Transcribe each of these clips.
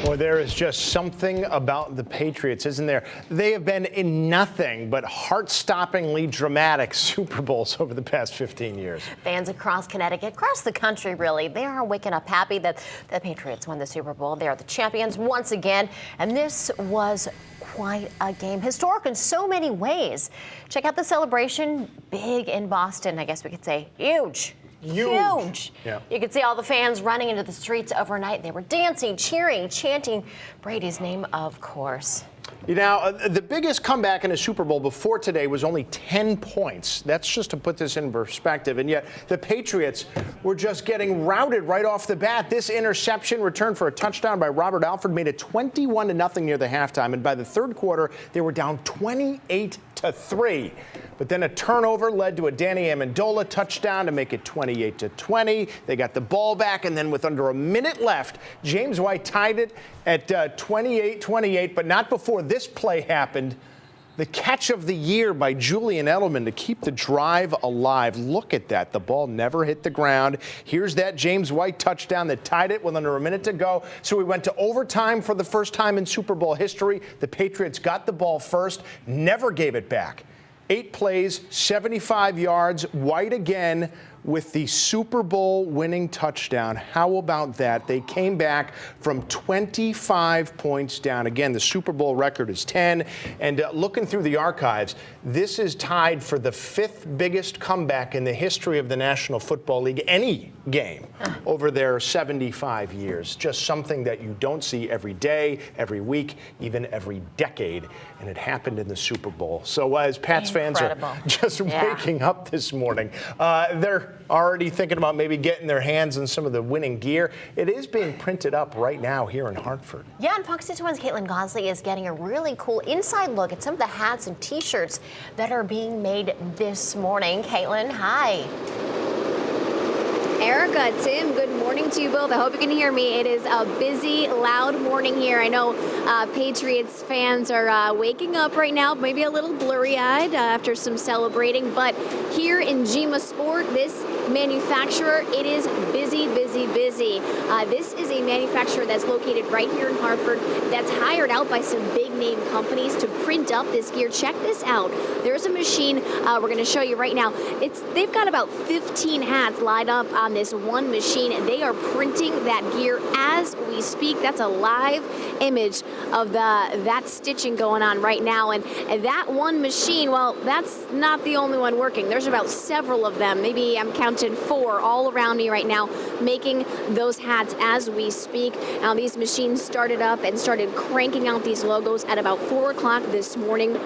Well, there is just something about the Patriots, isn't there? They have been in nothing but heart-stoppingly dramatic Super Bowls over the past 15 years. Fans across Connecticut, across the country, really, they are waking up happy that the Patriots won the Super Bowl. They are the champions once again, and this was quite a game. Historic in so many ways. Check out the celebration. Big in Boston. I guess we could say huge. Huge. Yeah. You could see all the fans running into the streets overnight. They were dancing, cheering, chanting Brady's name, of course. You know, the biggest comeback in a Super Bowl before today was only 10 points. That's just to put this in perspective. And yet the Patriots were just getting routed right off the bat. This interception returned for a touchdown by Robert Alford made it 21-0 near the halftime. And by the third quarter, they were down 28-3. But then a turnover led to a Danny Amendola touchdown to make it 28-20. They got the ball back, and then with under a minute left, James White tied it at 28-28, but not before this play happened. The catch of the year by Julian Edelman to keep the drive alive. Look at that. The ball never hit the ground. Here's that James White touchdown that tied it with under a minute to go. So we went to overtime for the first time in Super Bowl history. The Patriots got the ball first, never gave it back. 8 plays, 75 yards. White again with the Super Bowl winning touchdown. How about that? They came back from 25 points down. Again, the Super Bowl record is 10. And looking through the archives, this is tied for the 5th biggest comeback in the history of the National Football League, any game, over their 75 years. Just something that you don't see every day, every week, even every decade. And it happened in the Super Bowl. So as Pats fans are just waking up this morning, they're already thinking about maybe getting their hands on some of the winning gear. It is being printed up right now here in Hartford. Yeah, and Fox 61's Caitlin Gosley is getting a really cool inside look at some of the hats and T-shirts that are being made this morning. Caitlin, hi. Erica, Tim, good morning to you both. I hope you can hear me. It is a busy, loud morning here. I know Patriots fans are waking up right now, maybe a little blurry-eyed after some celebrating, but here in Gema Sport, this manufacturer, it is busy, busy, busy. This is a manufacturer that's located right here in Hartford that's hired out by some big-name companies to print up this gear. Check this out. There's a machine we're going to show you right now. They've got about 15 hats lined up on this one machine, and they are printing that gear as we speak. That's a live image of that stitching going on right now, and that one machine, well, that's not the only one working. There's about several of them. Maybe I'm counting 4 all around me right now, making those hats as we speak. Now, these machines started up and started cranking out these logos at about 4 o'clock this morning.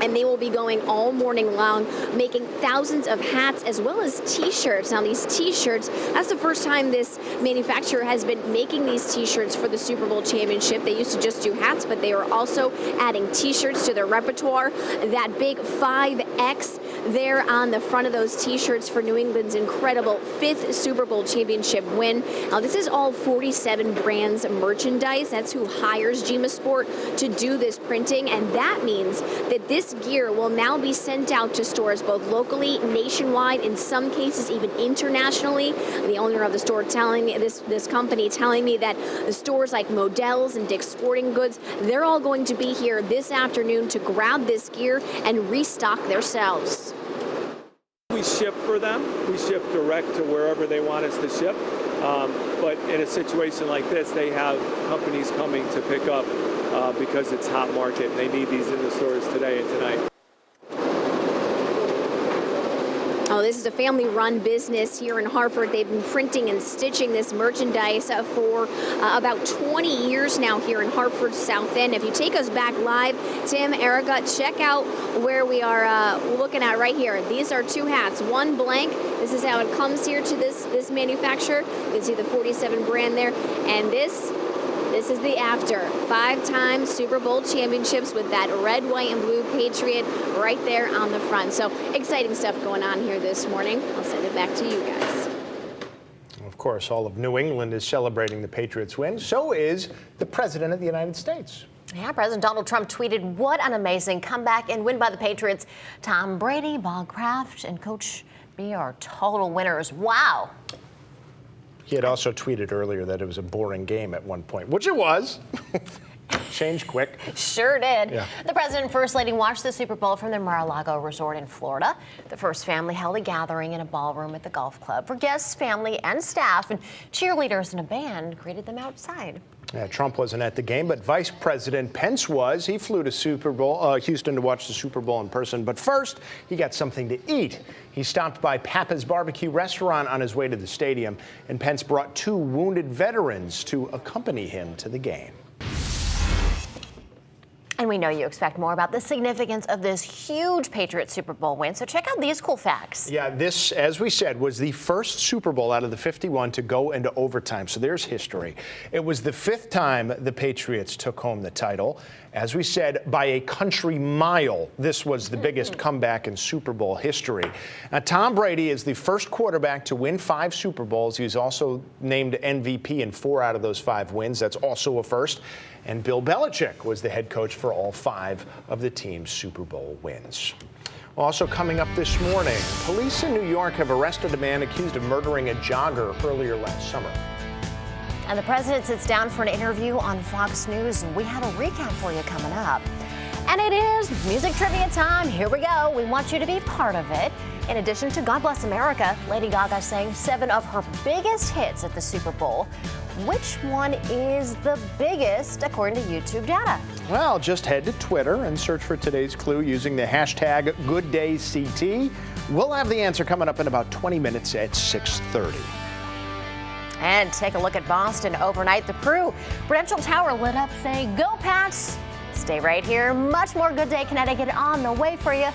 And they will be going all morning long, making thousands of hats as well as T-shirts. Now, these T-shirts, that's the first time this manufacturer has been making these T-shirts for the Super Bowl championship. They used to just do hats, but they are also adding T-shirts to their repertoire. That big 5X there on the front of those T-shirts for New England's incredible 5th Super Bowl championship win. Now, this is all 47 brands merchandise. That's who hires Gema Sport to do this printing, and that means that this gear will now be sent out to stores both locally, nationwide, in some cases even internationally. The owner of the store telling me, this company telling me that the stores like Modell's and Dick's Sporting Goods, they're all going to be here this afternoon to grab this gear and restock themselves. We ship for them. We ship direct to wherever they want us to ship. But in a situation like this, they have companies coming to pick up because it's hot market and they need these in the stores today and tonight. Oh, this is a family-run business here in Hartford. They've been printing and stitching this merchandise for about 20 years now here in Hartford South End. If you take us back live, Tim, Erica, check out where we are looking at right here. These are 2 hats, one blank. This is how it comes here to this manufacturer. You can see the 47 brand there, and this is the after. 5-time Super Bowl championships with that red, white, and blue Patriot right there on the front. So exciting stuff going on here this morning. I'll send it back to you guys. Of course, all of New England is celebrating the Patriots' win. So is the President of the United States. Yeah, President Donald Trump tweeted, "What an amazing comeback and win by the Patriots. Tom Brady, Bob Kraft, and Coach B are total winners." Wow. He had also tweeted earlier that it was a boring game at one point, which it was. Changed quick. Sure did. Yeah. The president and first lady watched the Super Bowl from their Mar-a-Lago resort in Florida. The first family held a gathering in a ballroom at the golf club for guests, family, and staff, and cheerleaders and a band greeted them outside. Yeah, Trump wasn't at the game, but Vice President Pence was. He flew to Houston to watch the Super Bowl in person. But first, he got something to eat. He stopped by Papa's Barbecue restaurant on his way to the stadium, and Pence brought 2 wounded veterans to accompany him to the game. And we know you expect more about the significance of this huge Patriots Super Bowl win, so check out these cool facts. Yeah, this, as we said, was the first Super Bowl out of the 51 to go into overtime, so there's history. It was the 5th time the Patriots took home the title. As we said, by a country mile, this was the biggest comeback in Super Bowl history. Now, Tom Brady is the first quarterback to win 5 Super Bowls. He's also named MVP in 4 out of those 5 wins. That's also a first. And Bill Belichick was the head coach for all 5 of the team's Super Bowl wins. Also coming up this morning, police in New York have arrested a man accused of murdering a jogger earlier last summer. And the president sits down for an interview on Fox News. We have a recap for you coming up. And it is music trivia time. Here we go. We want you to be part of it. In addition to God Bless America, Lady Gaga sang 7 of her biggest hits at the Super Bowl. Which one is the biggest according to YouTube data? Well, just head to Twitter and search for today's clue using the hashtag GoodDayCT. We'll have the answer coming up in about 20 minutes at 6:30. And take a look at Boston overnight. The Prudential Tower lit up saying, "Go Pats!" Stay right here. Much more Good Day Connecticut on the way for you.